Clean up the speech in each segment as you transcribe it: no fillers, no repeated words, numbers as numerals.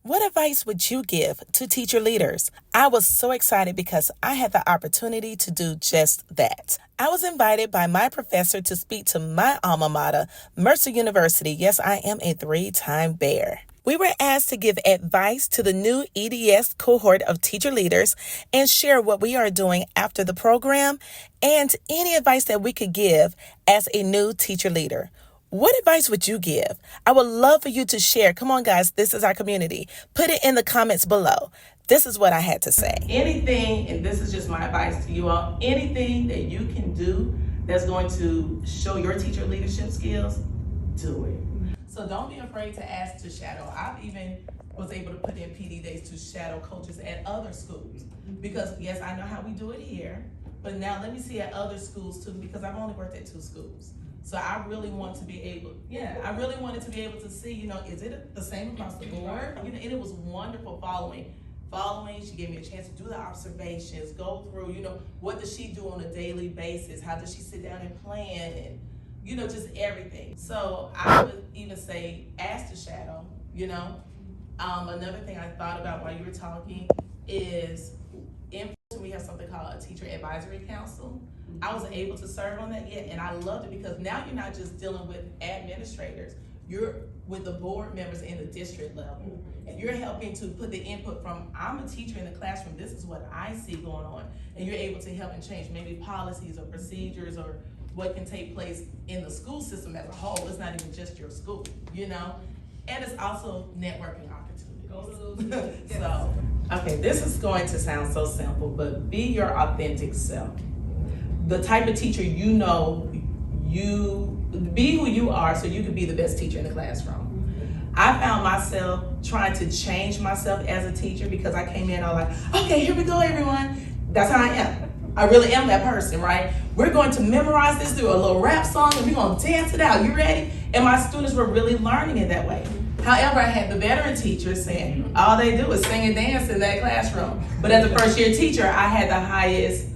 What advice would you give to teacher leaders? I was so excited because I had the opportunity to do just that. I was invited by my professor to speak to my alma mater, Mercer University. Yes, I am a 3-time bear. We were asked to give advice to the new EDS cohort of teacher leaders and share what we are doing after the program and any advice that we could give as a new teacher leader. What advice would you give? I would love for you to share. Come on, guys. This is our community. Put it in the comments below. This is what I had to say. Anything, and this is just my advice to you all, anything that you can do that's going to show your teacher leadership skills, do it. So don't be afraid to ask to shadow. I've even was able to put in PD days to shadow coaches at other schools. Because yes, I know how we do it here, but now let me see at other schools too, because I've only worked at 2 schools. So I really want to be able, I really wanted to be able to see, is it the same across the board? And it was wonderful following, she gave me a chance to do the observations, go through, what does she do on a daily basis? How does she sit down and plan? And, just everything. So I would even say, ask to shadow, Another thing I thought about while you were talking is, we have something called a teacher advisory council. I wasn't able to serve on that yet, and I loved it because now you're not just dealing with administrators, you're with the board members in the district level. And you're helping to put the input from, I'm a teacher in the classroom, this is what I see going on. And you're able to help and change maybe policies or procedures or what can take place in the school system as a whole. It's not even just your school, And it's also networking opportunities. So, okay, this is going to sound so simple, but be your authentic self. The type of teacher be who you are so you can be the best teacher in the classroom. I found myself trying to change myself as a teacher because I came in all like, okay, here we go, everyone. That's how I am. I really am that person, right? We're going to memorize this through a little rap song and we're going to dance it out. You ready? And my students were really learning it that way. However, I had the veteran teachers saying all they do is sing and dance in that classroom. But as a first year teacher, I had the highest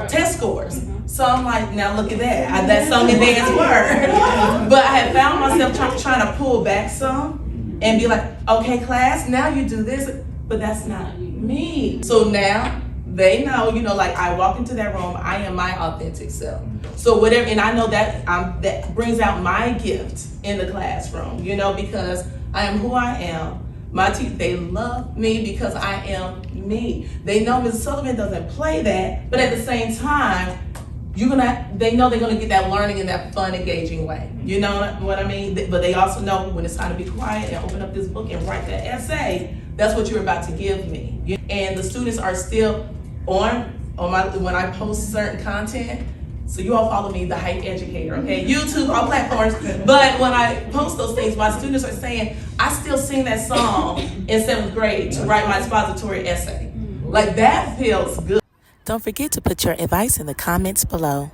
test scores. So I'm like, now look at that. That song and dance word. But I had found myself trying to pull back some and be like, okay, class, now you do this. But that's not me. So now they know, I walk into that room, I am my authentic self. So whatever, and I know that that brings out my gift in the classroom, because I am who I am. My teachers, they love me because I am me. They know Ms. Sullivan doesn't play that, but at the same time, they know they're gonna get that learning in that fun, engaging way. You know what I mean? But they also know when it's time to be quiet and open up this book and write that essay, that's what you're about to give me. And the students are still on when I post certain content. So you all follow me, the Hype Educator, okay? YouTube, all platforms. But when I post those things, my students are saying, I still sing that song in 7th grade to write my expository essay. Like that feels good. Don't forget to put your advice in the comments below.